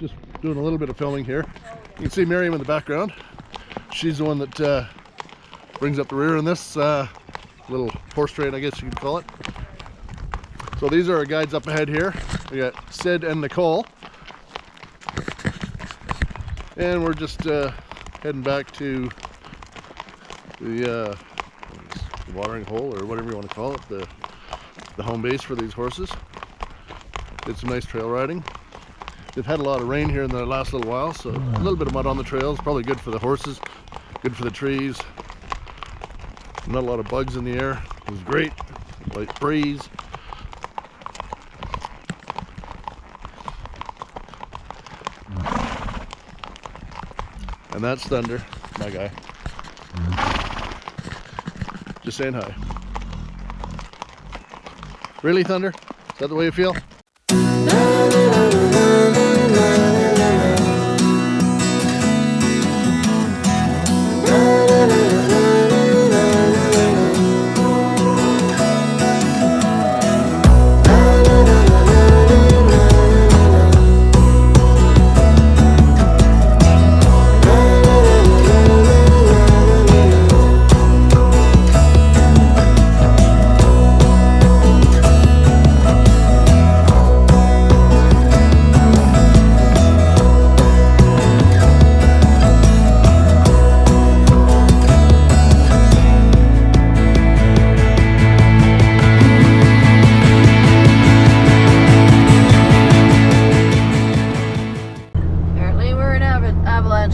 just doing a little bit of filming here. You can see Miriam in the background. She's the one that brings up the rear in this little horse trade, I guess you could call it. So these are our guides up ahead here. We got Sid and Nicole. And we're just heading back to the watering hole, or whatever you want to call it, the home base for these horses. Did some nice trail riding. They've had a lot of rain here in the last little while, so a little bit of mud on the trails. Probably good for the horses, good for the trees. Not a lot of bugs in the air. It was great. Light breeze. And that's Thunder, my guy. Just saying hi. Really, Thunder? Is that the way you feel?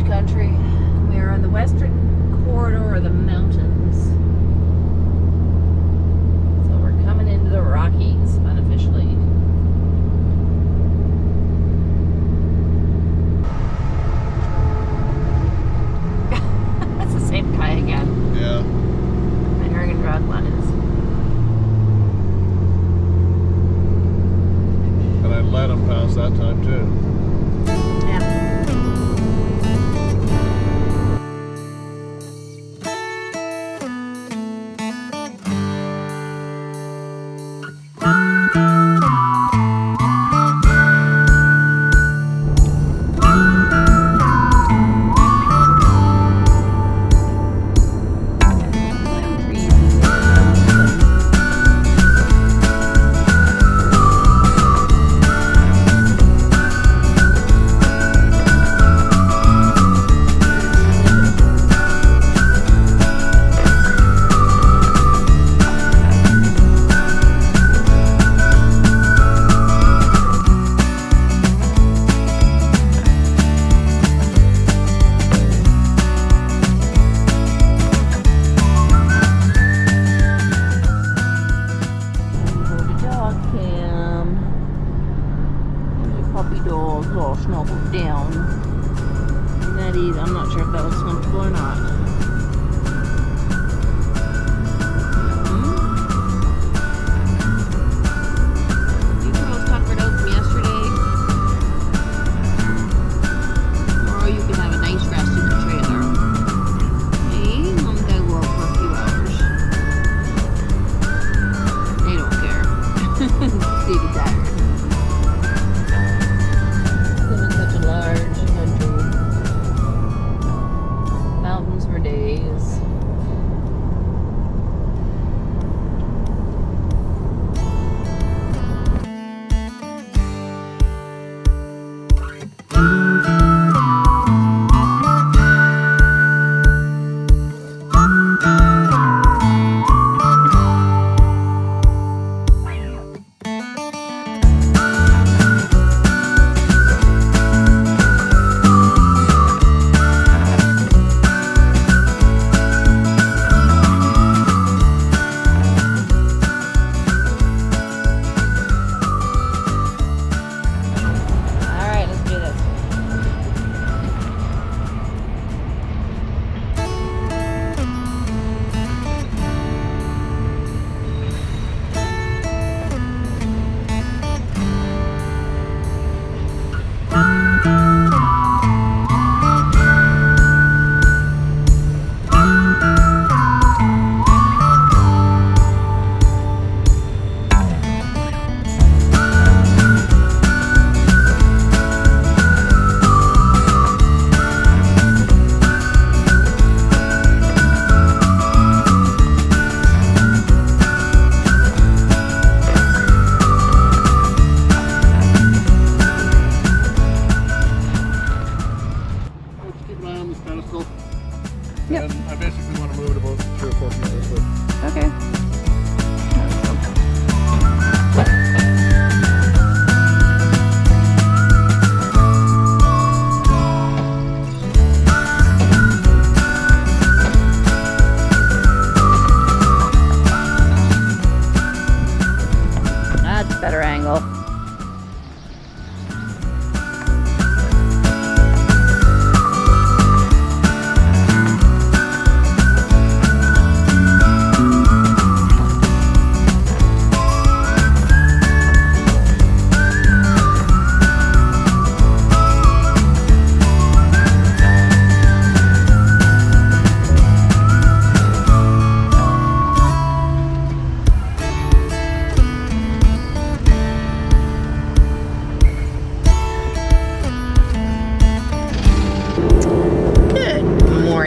Country. We are on the western corridor of the mountains. So we're coming into the Rockies unofficially. That's the same guy again. Yeah. My American drug lines. And I let him pass that time too. All snuggled down. And that is, I'm not sure if that was comfortable or not. You girls tuckered out from yesterday. Tomorrow you can have a nice rest in the trailer. Hey, Mom and Dad go out for a few hours. They don't care. They be tired. Mountains for days.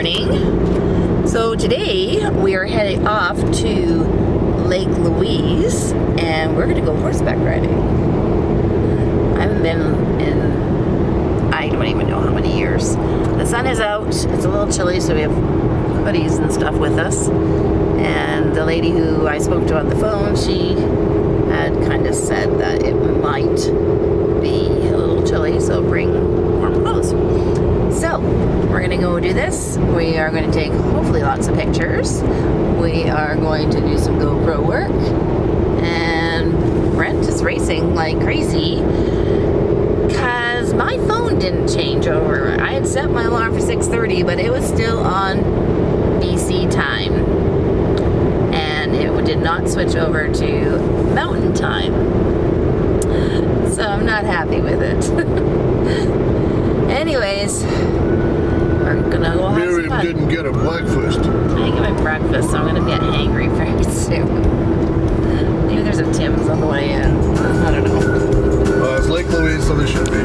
morning. So today we are heading off to Lake Louise and we're going to go horseback riding. I haven't been in, I don't even know how many years. The sun is out, it's a little chilly, so we have hoodies and stuff with us. And the lady who I spoke to on the phone, she had kind of said that it might be a little chilly, so bring warm clothes. So we're gonna go do this. We are going to take hopefully lots of pictures. We are going to do some GoPro work, and Brent is racing like crazy because my phone didn't change over. I had set my alarm for 6:30, but it was still on BC time, and it did not switch over to Mountain time. So I'm not happy with it. Anyways, we're gonna go have some fun. Miriam didn't get a breakfast. I didn't get my breakfast, so I'm gonna get hangry very soon. Maybe there's a Tim's on the way in. I don't know. It's Lake Louise, so there should be.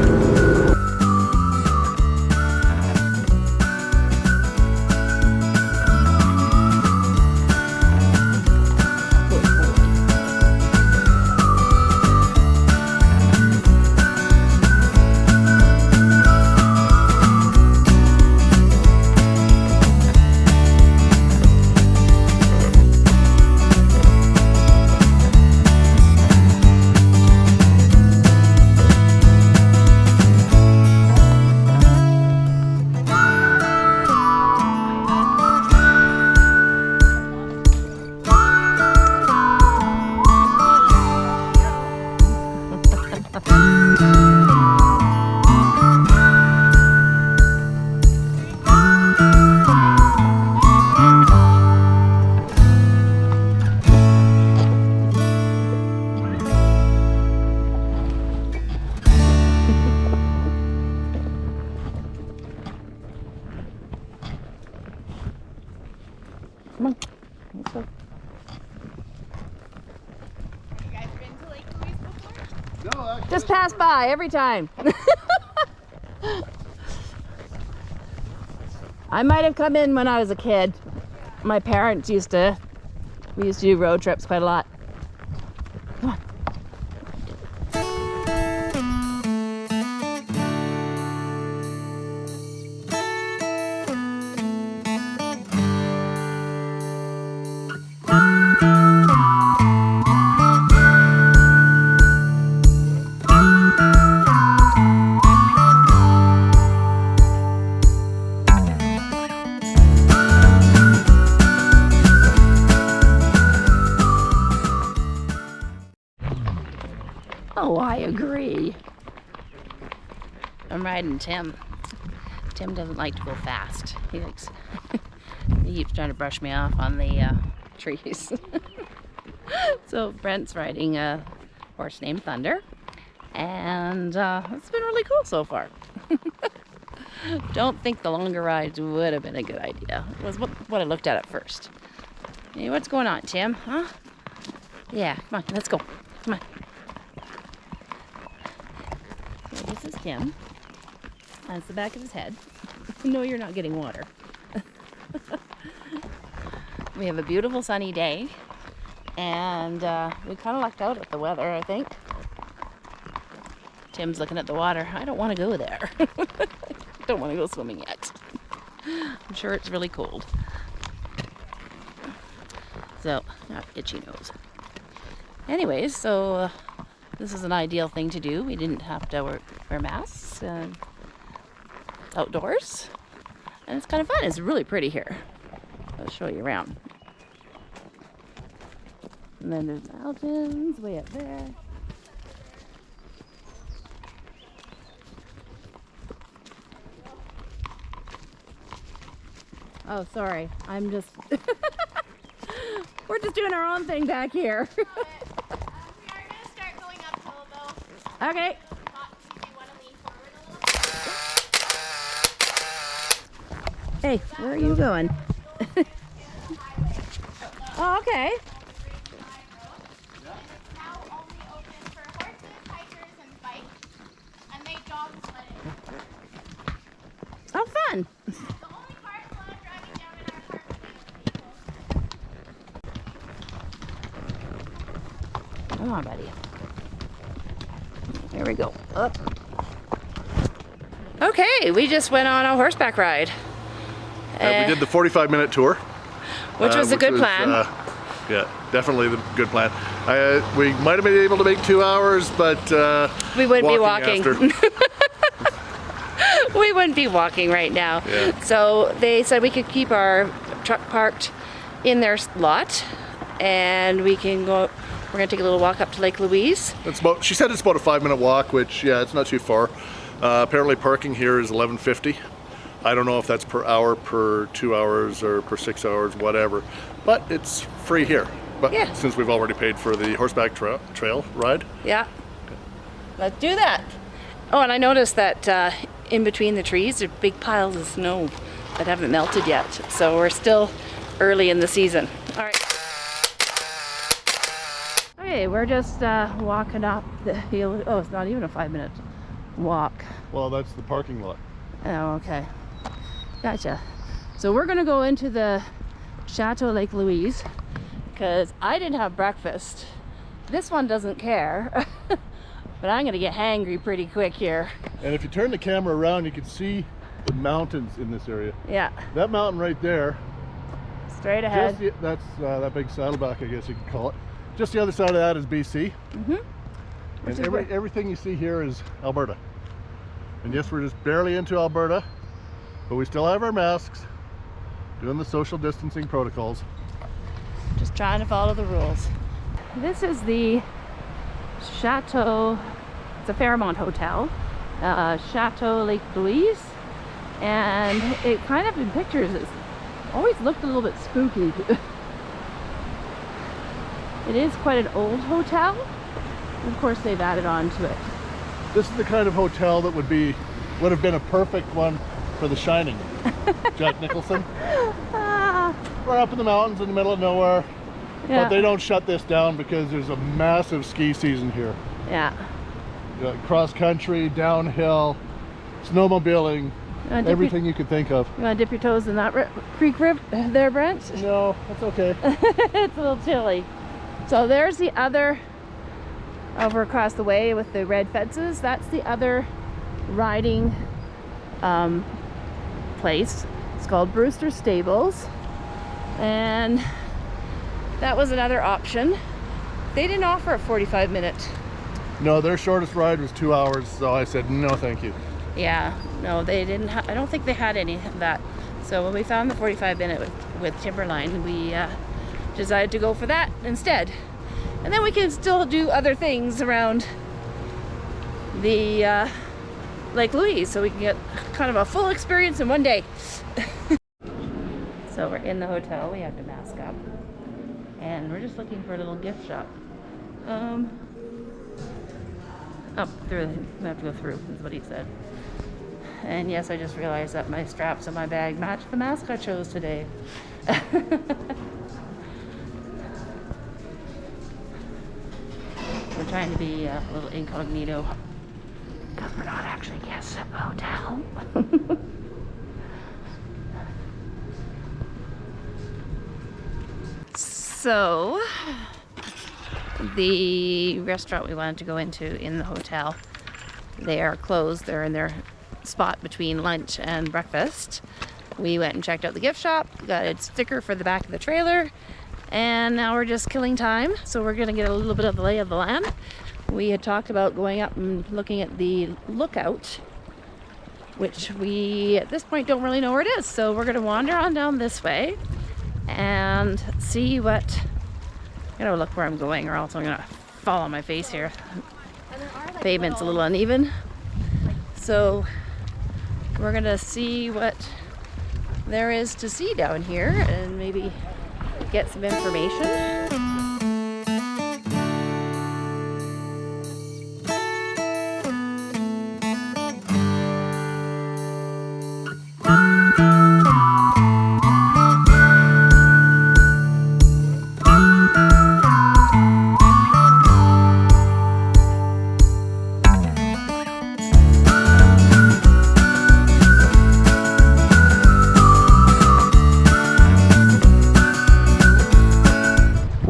Come on, let's go. You guys been to Lake Louise before? No, actually. Just pass by every time. I might have come in when I was a kid. My parents we used to do road trips quite a lot. Come on. Oh, I agree. I'm riding Tim. Tim doesn't like to go fast. He keeps trying to brush me off on the trees. So Brent's riding a horse named Thunder, and it's been really cool so far. Don't think the longer rides would have been a good idea. It was what I looked at first. Hey, what's going on, Tim? Huh? Yeah, come on, let's go. Come on. So this is Tim. That's the back of his head. No, you're not getting water. We have a beautiful sunny day, and we kind of lucked out at the weather, I think. Tim's looking at the water. I don't want to go there. Don't want to go swimming yet. I'm sure it's really cold. So, itchy nose. Anyways, so this is an ideal thing to do. We didn't have to wear masks outdoors, and it's kind of fun. It's really pretty here. I'll show you around. And then there's mountains way up there. Oh, sorry. I'm just... We're just doing our own thing back here. We are going to start going uphill, though. Okay. Do you want to lean forward a little? Hey, where are you going? Oh, okay. Now only open for horses, hikers, and bikes, and they dog sledding. Oh, fun. The only cars allowed Come on, buddy. There we go. Up. Okay, we just went on a horseback ride. We did the 45-minute tour. Which was a good plan. Yeah, definitely the good plan. We might have been able to make 2 hours, but we wouldn't be walking. After. We wouldn't be walking right now. Yeah. So they said we could keep our truck parked in their lot, and we can go. We're gonna take a little walk up to Lake Louise. She said it's about a 5-minute walk, which yeah, it's not too far. Apparently parking here is $11.50. I don't know if that's per hour, per 2 hours, or per 6 hours, whatever. But it's free here. But yeah. Since we've already paid for the horseback trail ride. Yeah. Let's do that. Oh, and I noticed that in between the trees there are big piles of snow that haven't melted yet. So we're still early in the season. All right. Okay, we're just walking up the hill. Oh, it's not even a 5-minute walk. Well, that's the parking lot. Oh, okay. Gotcha. So we're gonna go into the Chateau Lake Louise because I didn't have breakfast. This one doesn't care, but I'm gonna get hangry pretty quick here. And if you turn the camera around, you can see the mountains in this area. Yeah. That mountain right there. Straight ahead. That's that big saddleback, I guess you could call it. Just the other side of that is BC. Mm-hmm. And everything you see here is Alberta. And yes, we're just barely into Alberta, but we still have our masks, doing the social distancing protocols. Just trying to follow the rules. This is the Chateau, it's a Fairmont hotel, Chateau Lake Louise, and it kind of in pictures it's always looked a little bit spooky. It is quite an old hotel. Of course, they've added on to it. This is the kind of hotel that would have been a perfect one for The Shining. Jack Nicholson. Right up in the mountains in the middle of nowhere. Yeah. But they don't shut this down because there's a massive ski season here. Yeah. Cross country, downhill, snowmobiling, everything you could think of. You want to dip your toes in that creek there, Brent? No, that's okay. It's a little chilly. So there's the other, over across the way with the red fences, that's the other riding place. It's called Brewster Stables, and that was another option. They didn't offer a 45-minute. No, their shortest ride was 2 hours, so I said no thank you. Yeah, no, they didn't. I don't think they had any of that. So when we found the 45-minute with Timberline, we decided to go for that instead. And then we can still do other things around the Lake Louise, so we can get kind of a full experience in one day. So we're in the hotel, we have to mask up, and we're just looking for a little gift shop. Oh, through, we have to go through, is what he said. And yes, I just realized that my straps on my bag match the mask I chose today. We're trying to be a little incognito because we're not actually guests at the hotel. So, the restaurant we wanted to go into in the hotel, they are closed. They're in their spot between lunch and breakfast. We went and checked out the gift shop, got a sticker for the back of the trailer, and now we're just killing time. So we're gonna get a little bit of the lay of the land. We had talked about going up and looking at the lookout, which we at this point don't really know where it is. So we're gonna wander on down this way and see what, I gotta look where I'm going or else I'm gonna fall on my face here. Pavement's a little uneven. So we're gonna see what there is to see down here and maybe get some information.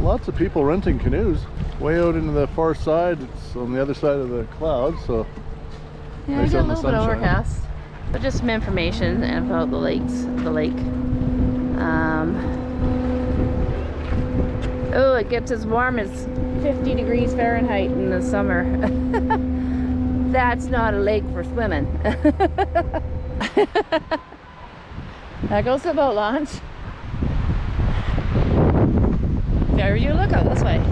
Lots of people renting canoes. way out into the far side. It's on the other side of the clouds, so Yeah, nice we got a out in the little bit sunshine. overcast. But just some information about the lake. Oh, it gets as warm as 50 degrees Fahrenheit in the summer. That's not a lake for swimming. There goes the boat launch. There you look out this way.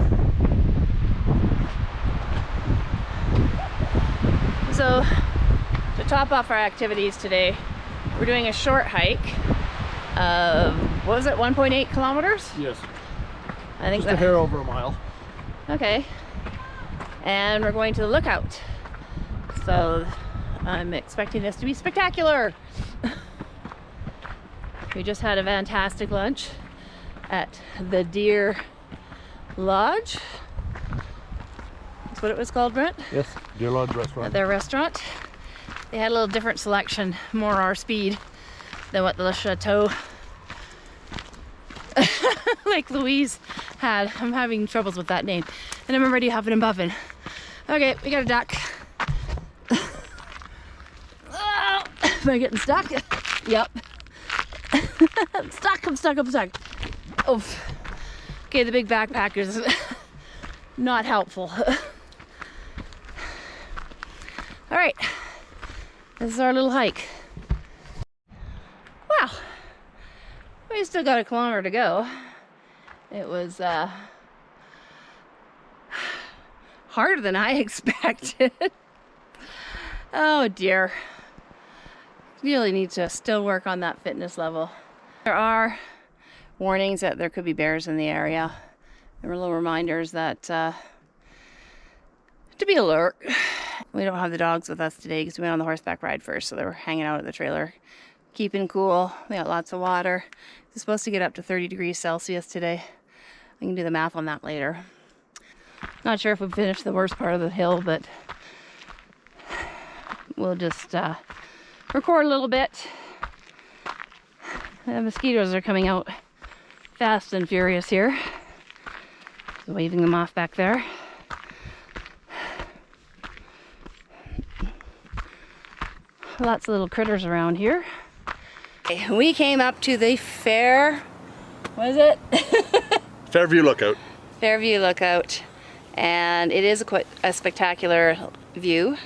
So, to top off our activities today, we're doing a short hike of, what was it, 1.8 kilometers? Yes. I think Just a hair over a mile. Okay. And we're going to the lookout. So I'm expecting this to be spectacular. We just had a fantastic lunch at the Deer Lodge. That's what it was called, Brent? Yes, Deer Lodge At restaurant. their restaurant. They had a little different selection, more our speed than what the Chateau Lake Louise had. I'm having troubles with that name. And I'm already huffing and puffing. Okay, we got a duck. Oh, am I getting stuck? Yep. I'm stuck. Oof. Okay, the big backpack is not helpful. All right, this is our little hike. Wow, we still got a kilometer to go. It was harder than I expected. Oh dear. Really need to still work on that fitness level. There are warnings that there could be bears in the area. There were little reminders that to be alert. We don't have the dogs with us today because we went on the horseback ride first, so they were hanging out at the trailer, keeping cool. They got lots of water. It's supposed to get up to 30 degrees Celsius today. I can do the math on that later. Not sure if we finished the worst part of the hill, but we'll just record a little bit. The mosquitoes are coming out fast and furious here. Just waving them off back there. Lots of little critters around here. Okay, we came up to the what is it? Fairview Lookout. Fairview Lookout, and it is quite a spectacular view.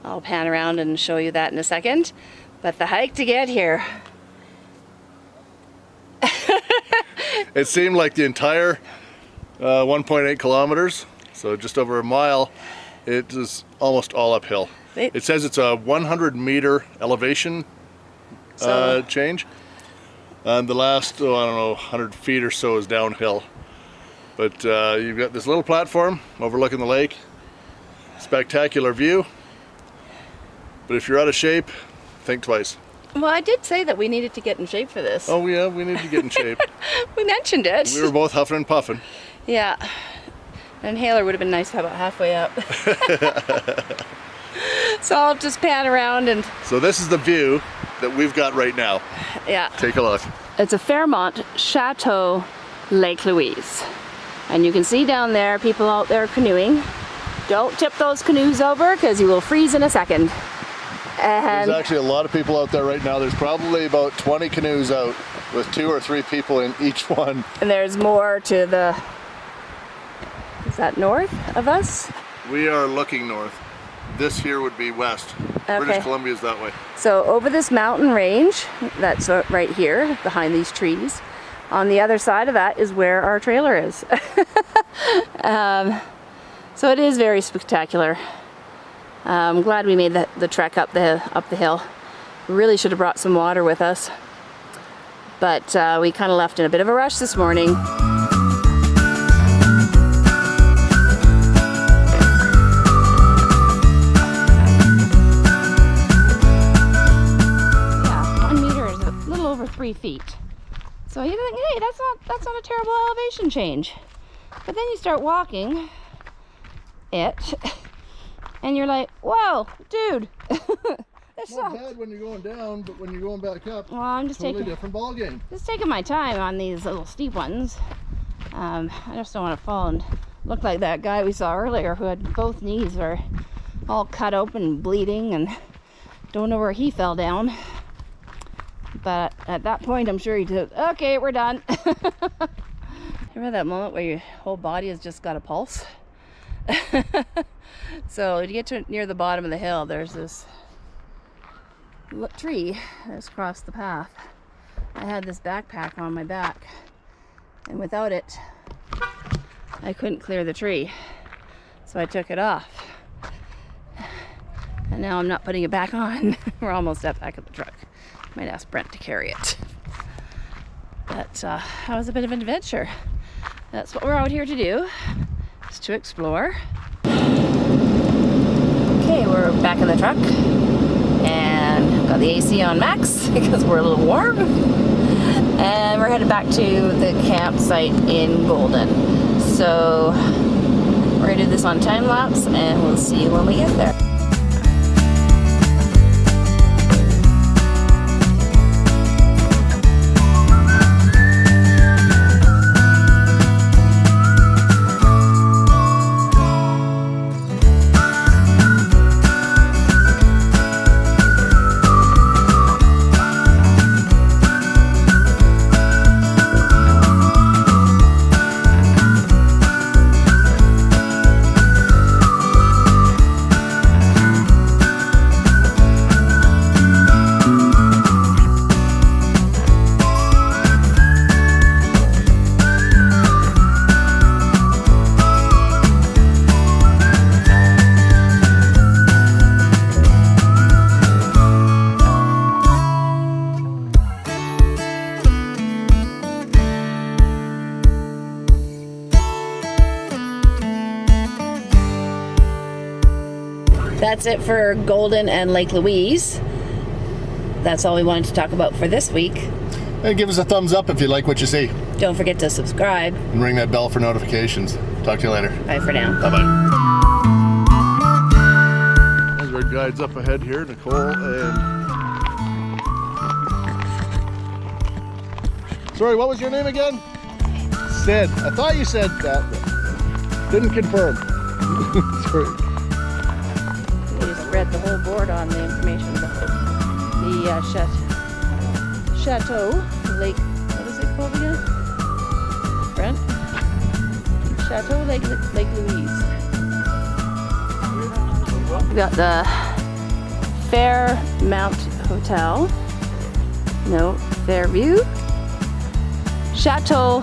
I'll pan around and show you that in a second. But the hike to get here. It seemed like the entire 1.8 kilometers, so just over a mile, it is almost all uphill. It says it's a 100-meter elevation change. And the last, I don't know, 100 feet or so is downhill. But you've got this little platform overlooking the lake. Spectacular view. But if you're out of shape, think twice. Well, I did say that we needed to get in shape for this. Oh yeah, we need to get in shape. We mentioned it. We were both huffing and puffing. Yeah. An inhaler would have been nice about halfway up. So I'll just pan around and... So this is the view that we've got right now. Yeah. Take a look. It's a Fairmont Chateau Lake Louise. And you can see down there people out there canoeing. Don't tip those canoes over because you will freeze in a second. And there's actually a lot of people out there right now. There's probably about 20 canoes out with 2 or 3 people in each one. And there's more to the... Is that north of us? We are looking north. This here would be west. Okay. British Columbia is that way. So over this mountain range, that's right here, behind these trees. On the other side of that is where our trailer is. So it is very spectacular. I'm glad we made the trek up the hill. We really should have brought some water with us. But we kind of left in a bit of a rush this morning. Yeah, 1 meter is a little over 3 feet. So you think, hey, that's not a terrible elevation change. But then you start walking it, and you're like, whoa, dude. It's not bad when you're going down, but when you're going back up, well, I'm just totally different ball game. Just taking my time on these little steep ones. I just don't want to fall and Looked like that guy we saw earlier who had both knees are all cut open and bleeding, and don't know where he fell down. But at that point, I'm sure he did. Okay, we're done. Remember that moment where your whole body has just got a pulse? So to get to near the bottom of the hill, there's this tree that's across the path. I had this backpack on my back, and without it, I couldn't clear the tree. So I took it off. And now I'm not putting it back on. We're almost at the back of the truck. Might ask Brent to carry it. But that was a bit of an adventure. That's what we're out here to do, is to explore. Okay, we're back in the truck and got the AC on max because we're a little warm. And we're headed back to the campsite in Golden. So we're gonna do this on time lapse and we'll see you when we get there. That's it for Golden and Lake Louise. That's all we wanted to talk about for this week. And give us a thumbs up if you like what you see. Don't forget to subscribe. And ring that bell for notifications. Talk to you later. Bye for now. Bye-bye. There's our guides up ahead here, Nicole and... Sorry, what was your name again? Sid. I thought you said that. Didn't confirm. Sorry. We just read the whole board on the information about the Chateau Lake. What is it called again? Brent? Chateau Lake Louise. We got the Fairmount Hotel. No, Fairview. Chateau.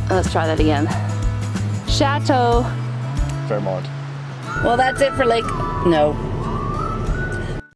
Let's try that again. Chateau. Fairmont. Well, that's it for Lake. No.